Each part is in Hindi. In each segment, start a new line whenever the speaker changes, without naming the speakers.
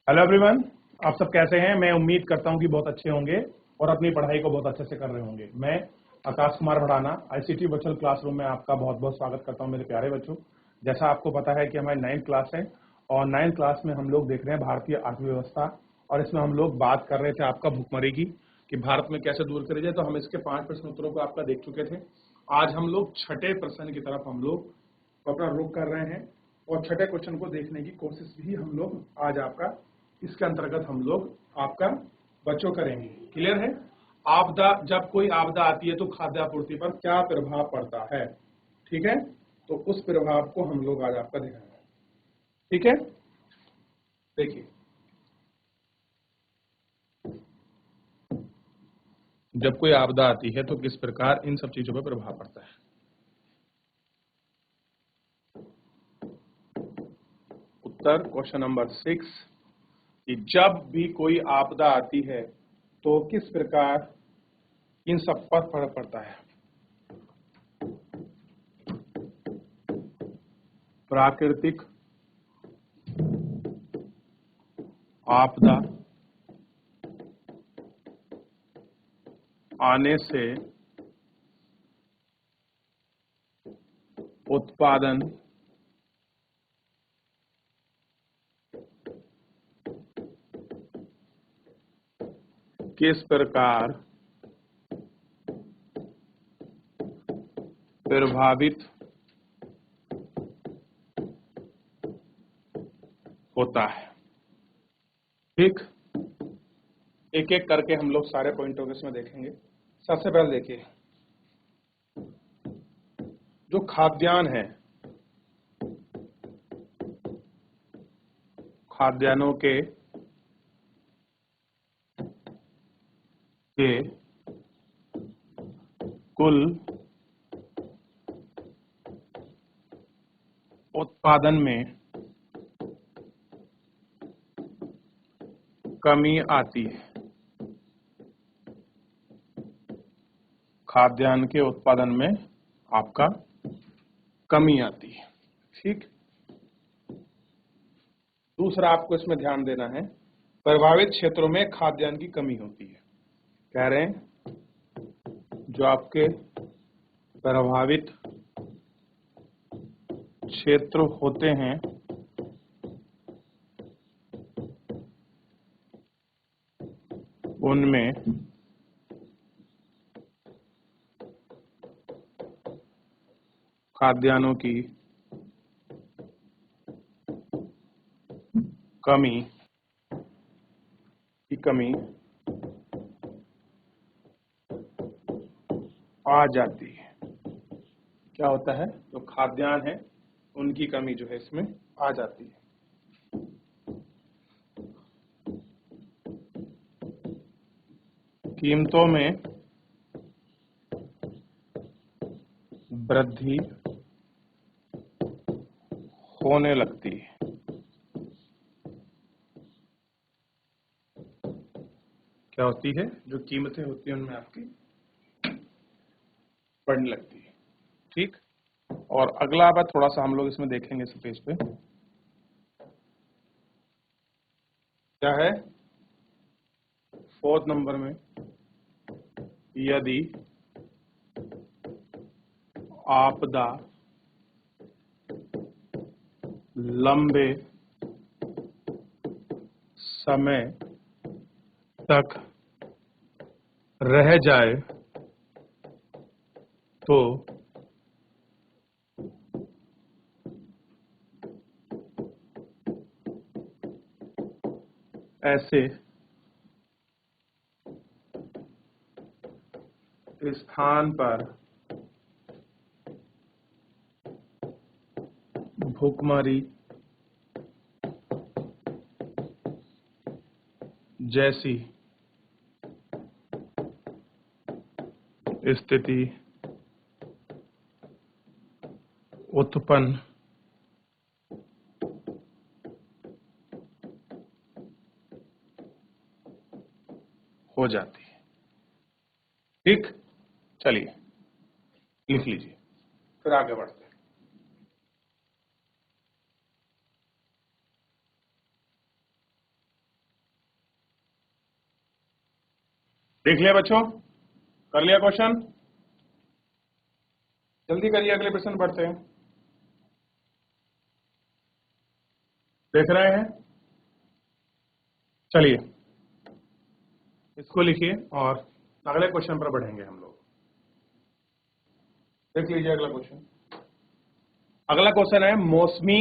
हेलो एवरीवन, आप सब कैसे हैं। मैं उम्मीद करता हूं कि बहुत अच्छे होंगे और अपनी पढ़ाई को बहुत अच्छे से कर रहे होंगे। मैं Akash Kumar Bhadana ICT virtual classroom में आपका बहुत बहुत स्वागत करता हूं मेरे प्यारे बच्चों। जैसा आपको पता है कि हमारी 9th क्लास है और 9th क्लास में हम लोग देख रहे हैं भारतीय अर्थव्यवस्था, और इसमें हम लोग बात कर रहे थे आपका भुखमरी की कि भारत में कैसे दूर करी जाए। तो हम इसके 5 प्रश्न उत्तरों को आपका देख चुके थे। आज हम लोग छठे प्रश्न की तरफ हम लोग अपना रुख कर रहे हैं और छठे क्वेश्चन को देखने की कोशिश भी हम लोग आज आपका इसके अंतर्गत हम लोग आपका बच्चों करेंगे। क्लियर है। आपदा, जब कोई आपदा आती है तो खाद्य आपूर्ति पर क्या प्रभाव पड़ता है। ठीक है, तो उस प्रभाव को हम लोग आज आपका दिखाएंगे। ठीक है, देखिए, जब कोई आपदा आती है तो किस प्रकार इन सब चीजों पर प्रभाव पड़ता है। उत्तर क्वेश्चन नंबर 6 कि जब भी कोई आपदा आती है तो किस प्रकार इन सब पर फर्क पड़ता है। प्राकृतिक आपदा आने से उत्पादन किस प्रकार प्रभावित होता है। ठीक, एक एक करके हम लोग सारे पॉइंटों को इसमें देखेंगे। सबसे पहले देखिए, जो खाद्यान्न है, खाद्यान्नों के कुल उत्पादन में कमी आती है। खाद्यान्न के उत्पादन में आपका कमी आती है। ठीक, दूसरा आपको इसमें ध्यान देना है, प्रभावित क्षेत्रों में खाद्यान्न की कमी होती है। कह रहे हैं जो आपके प्रभावित क्षेत्र होते हैं उनमें खाद्यान्नों की कमी आ जाती है। क्या होता है, जो खाद्यान्न है उनकी कमी जो है इसमें आ जाती है। कीमतों में वृद्धि होने लगती है। क्या होती है, जो कीमतें होती हैं उनमें आपकी बढ़ने लगती है। ठीक, और अगला बात थोड़ा सा हम लोग इसमें देखेंगे इस पेज पे, क्या है 4th नंबर में, यदि आपदा लंबे समय तक रह जाए तो ऐसे स्थान पर भुखमरी जैसी स्थिति उत्पन्न हो जाती है। ठीक, चलिए लिख लीजिए, फिर आगे बढ़ते हैं। देख लिया बच्चों, कर लिया क्वेश्चन, जल्दी करिए, अगले प्रश्न बढ़ते हैं। देख रहे हैं, चलिए इसको लिखिए और अगले क्वेश्चन पर बढ़ेंगे हम लोग। देख लीजिए अगला क्वेश्चन। अगला क्वेश्चन है मौसमी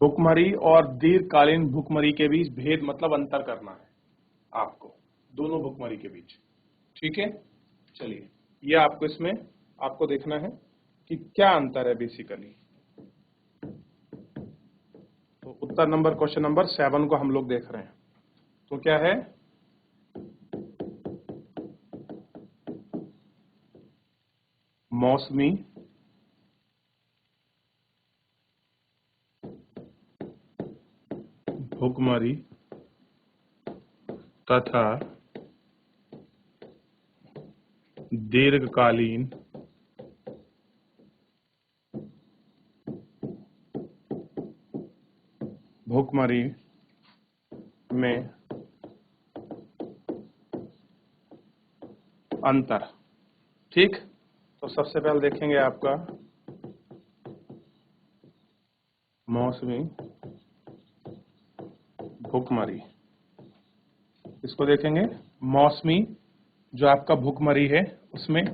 भुखमरी और दीर्घकालीन भुखमरी के बीच भेद, मतलब अंतर करना है आपको दोनों भुखमरी के बीच। ठीक है, चलिए ये आपको इसमें आपको देखना है कि क्या अंतर है बेसिकली। तो उत्तर नंबर क्वेश्चन नंबर 7 को हम लोग देख रहे हैं। तो क्या है, मौसमी भुखमरी तथा दीर्घकालीन भुखमरी में अंतर। ठीक, तो सबसे पहले देखेंगे आपका मौसमी भुखमरी, इसको देखेंगे मौसमी जो आपका भुखमरी है उसमें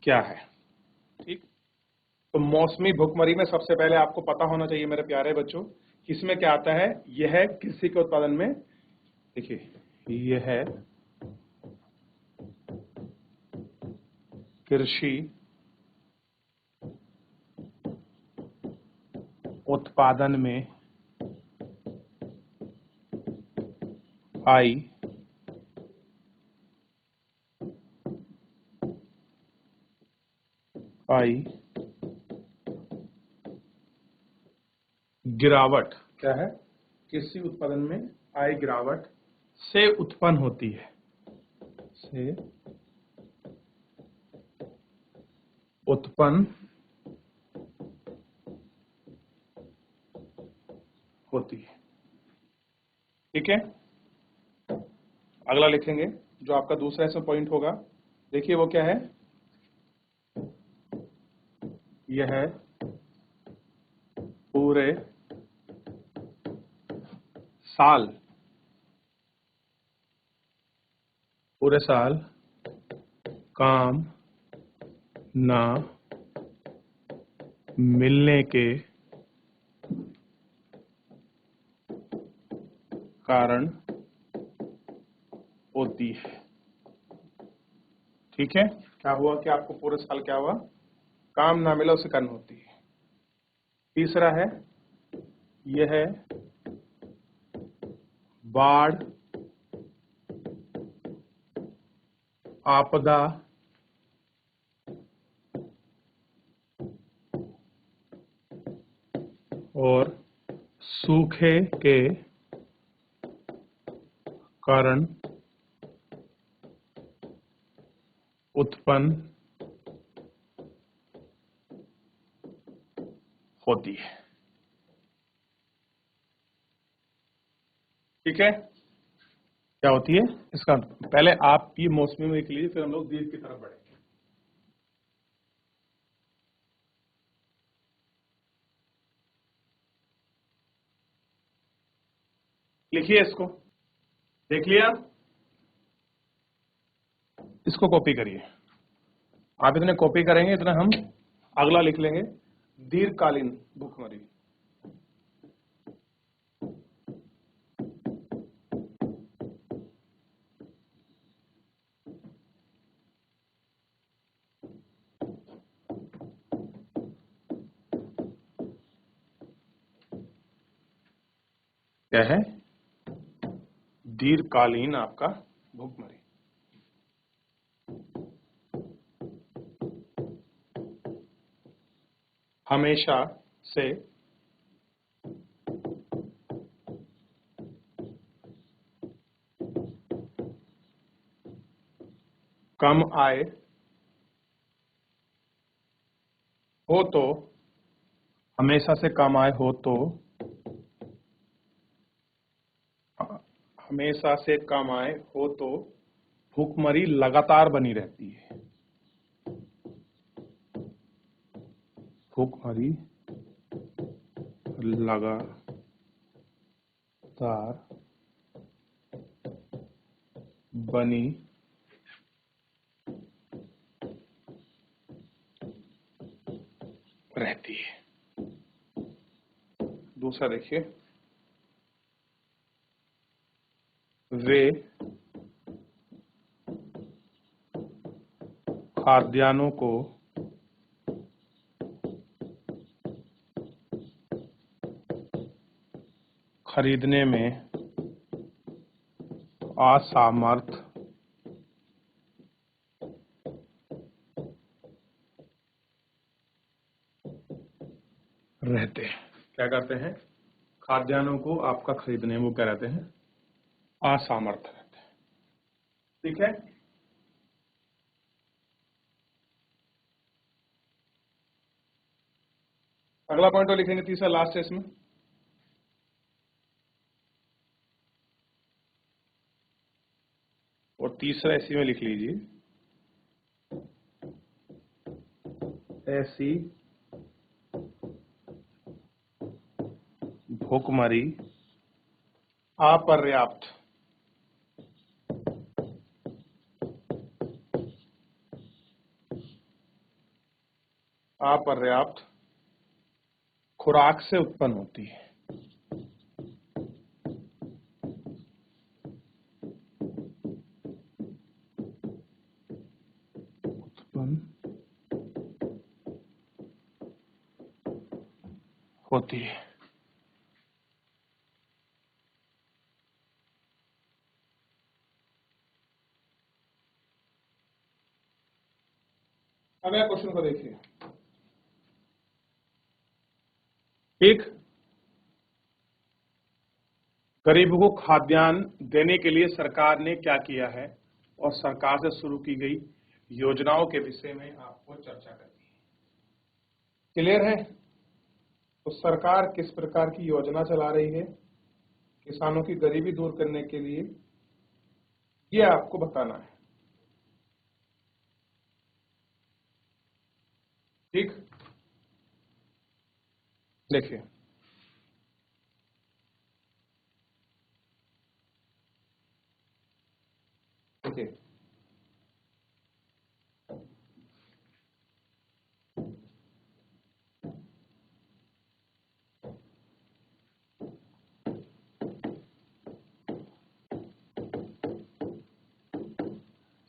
क्या है। ठीक, तो मौसमी भुखमरी में सबसे पहले आपको पता होना चाहिए मेरे प्यारे बच्चों, इसमें क्या आता है। यह है कृषि के उत्पादन में, देखिए यह है कृषि उत्पादन में आई गिरावट। क्या है, कृषि उत्पादन में आई गिरावट से उत्पन्न होती है, से उत्पन्न होती है। ठीक है, अगला लिखेंगे जो आपका दूसरा इसमें पॉइंट होगा। देखिए वो क्या है, यह है पूरे साल, पूरे साल काम ना मिलने के कारण होती है। ठीक है, क्या हुआ कि आपको पूरे साल क्या हुआ, काम ना मिला उसे कारण होती है। तीसरा है, यह है बाढ़ आपदा और सूखे के कारण उत्पन्न होती है। ठीक है, क्या होती है इसका, पहले आप ये मौसमी में लिख लीजिए, फिर हम लोग दीर्घ की तरफ बढ़ेंगे। लिखिए इसको, देख लिया, इसको कॉपी करिए। आप इतने कॉपी करेंगे इतना हम अगला लिख लेंगे, दीर्घकालीन भुखमरी। क्या है, दीर्घकालीन आपका भुखमरी। हमेशा से कम आय हो तो, हमेशा से कम आय हो तो, हमेशा से कम आय हो तो भूखमरी लगातार बनी रहती है। भूखमरी लगातार बनी रहती है। दूसरा देखिए, वे खाद्यान्नों को खरीदने में असमर्थ रहते हैं। क्या करते हैं? खाद्यान्नों को आपका खरीदने में वो क्या रहते हैं? असमर्थ रहते हैं। ठीक है। अगला पॉइंट तो लिखेंगे, तीसरा लास्ट है इसमें। और तीसरा इसी में लिख लीजिए, ऐसी भूखमरी अपर्याप्त खुराक से उत्पन्न होती है। उत्पन्न होती है। अगला क्वेश्चन को देखिए। एक, गरीबों को खाद्यान्न देने के लिए सरकार ने क्या किया है और सरकार से शुरू की गई योजनाओं के विषय में आपको चर्चा करनी है। क्लियर है? तो सरकार किस प्रकार की योजना चला रही है किसानों की गरीबी दूर करने के लिए, ये आपको बताना है। ठीक, देखिए, देखिए,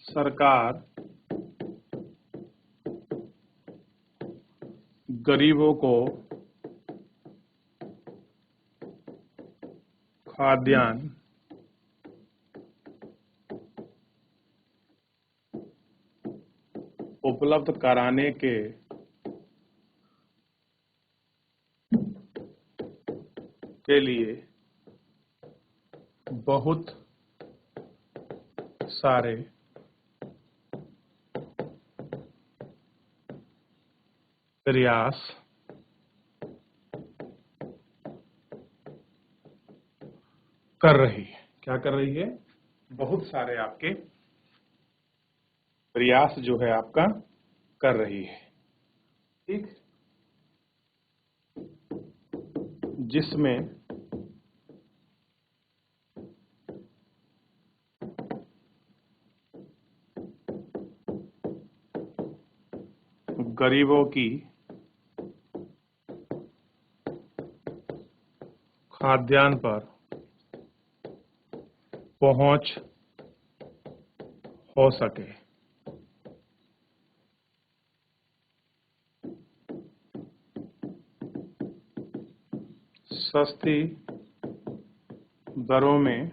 सरकार गरीबों को खाद्यान्न उपलब्ध कराने के लिए बहुत सारे प्रयास कर रही है। क्या कर रही है? बहुत सारे आपके प्रयास जो है आपका कर रही है। ठीक, जिसमें गरीबों की खाद्यान्न पर पहुंच हो सके, सस्ती दरों में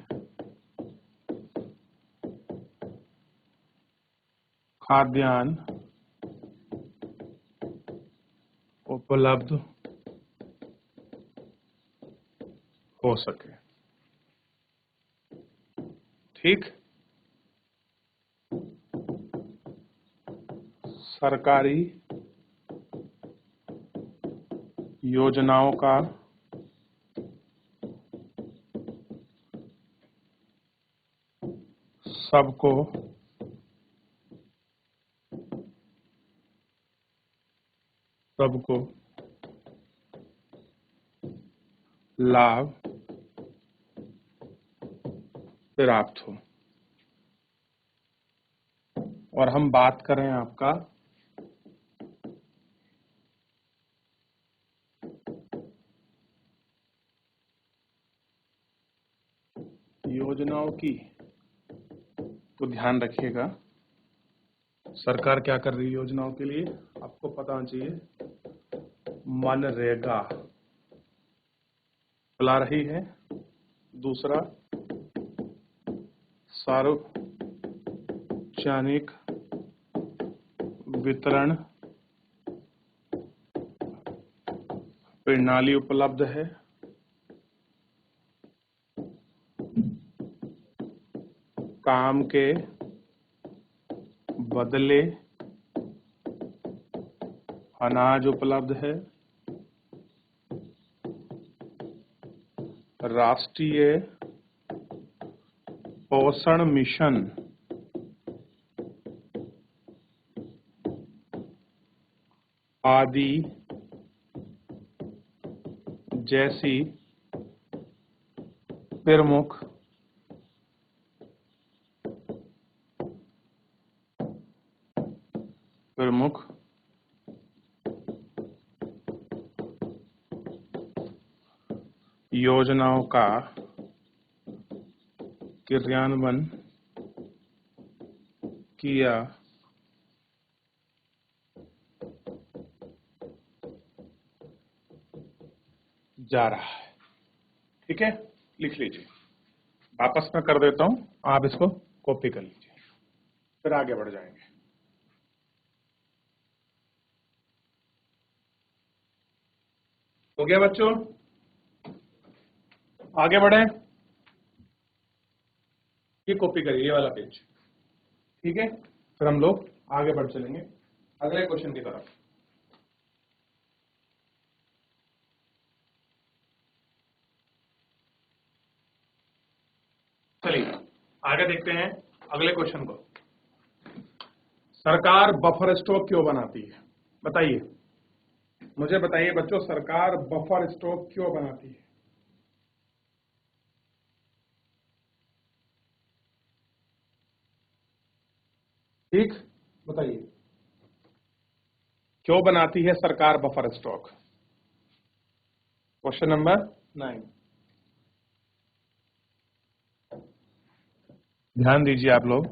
खाद्यान्न उपलब्ध हो सके। ठीक, सरकारी योजनाओं का सबको सबको लाभ प्राप्त हो। और हम बात करें आपका योजनाओं की, तो ध्यान रखिएगा सरकार क्या कर रही है योजनाओं के लिए, आपको पता होना चाहिए। मनरेगा चला रही है। दूसरा, सार्वजनिक वितरण प्रणाली उपलब्ध है। काम के बदले अनाज उपलब्ध है। राष्ट्रीय पोषण मिशन आदि जैसी प्रमुख योजनाओं का क्रियान्वयन किया जा रहा है। ठीक है, लिख लीजिए। वापस मैं कर देता हूं, आप इसको कॉपी कर लीजिए, फिर आगे बढ़ जाएंगे। हो गया बच्चों, आगे बढ़े। ये कॉपी करिए, ये वाला पेज। ठीक है, फिर हम लोग आगे बढ़ चलेंगे अगले क्वेश्चन की तरफ। चलिए आगे देखते हैं अगले क्वेश्चन को। सरकार बफर स्टॉक क्यों बनाती है? बताइए, मुझे बताइए बच्चों, सरकार बफर स्टॉक क्यों बनाती है? ठीक, बताइए क्यों बनाती है सरकार बफर स्टॉक? Question number 9। ध्यान दीजिए आप लोग।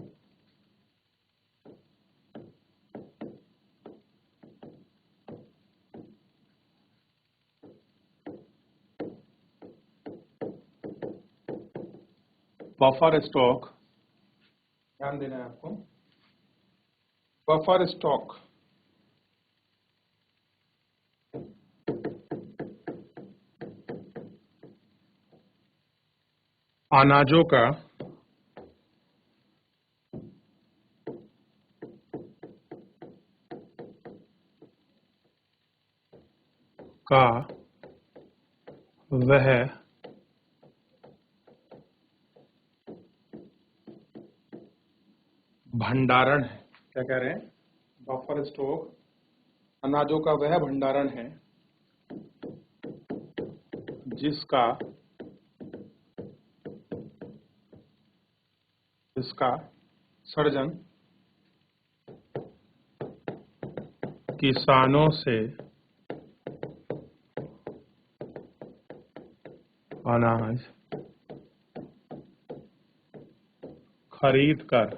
बफर स्टॉक, ध्यान देना है आपको। बफर स्टॉक अनाजों का वह भंडारण है। क्या कह रहे हैं? बफर स्टॉक अनाजों का वह भंडारण है जिसका सर्जन किसानों से अनाज खरीद कर,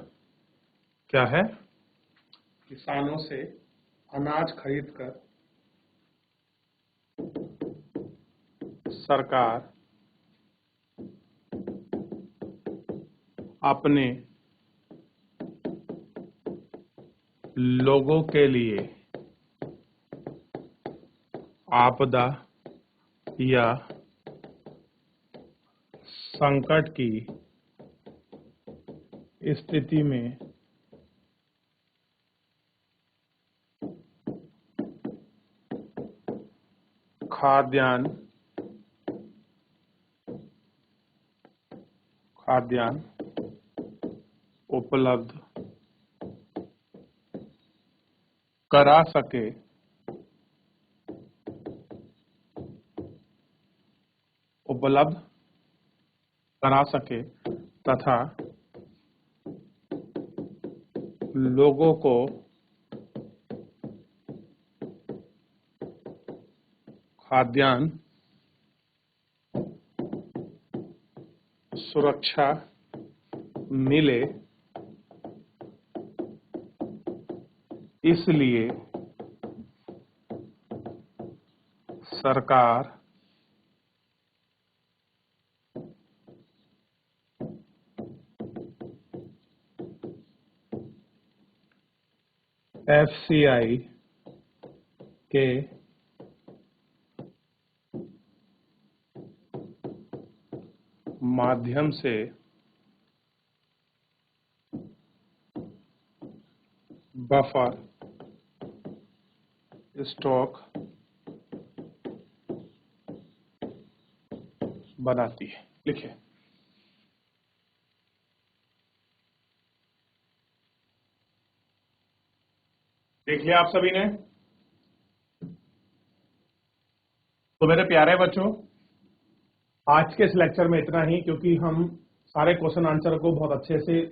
क्या है? किसानों से अनाज खरीद कर सरकार अपने लोगों के लिए आपदा या संकट की स्थिति में खाद्यान्न उपलब्ध करा सके तथा लोगों को खाद्यान्न सुरक्षा मिले, इसलिए सरकार FCI के माध्यम से बफर स्टॉक बनाती है। लिखिए। देख लिया आप सभी ने? तो मेरे प्यारे बच्चों, आज के इस लेक्चर में इतना ही, क्योंकि हम सारे क्वेश्चन आंसर को बहुत अच्छे से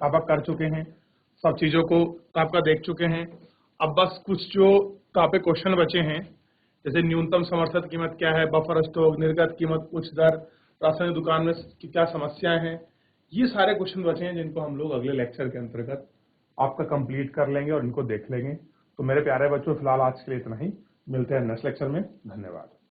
कवर कर चुके हैं, सब चीजों को आपका देख चुके हैं। अब बस कुछ जो टॉपिक क्वेश्चन बचे हैं, जैसे न्यूनतम समर्थन कीमत क्या है, बफर स्टॉक, निर्गत कीमत, उच्च दर, राशन दुकान में क्या समस्याएं हैं, ये सारे क्वेश्चन बचे हैं जिनको हम लोग अगले लेक्चर के अंतर्गत आपका कंप्लीट कर लेंगे और इनको देख लेंगे। तो मेरे प्यारे बच्चों, फिलहाल आज के लिए इतना ही। मिलते हैं नेक्स्ट लेक्चर में। धन्यवाद।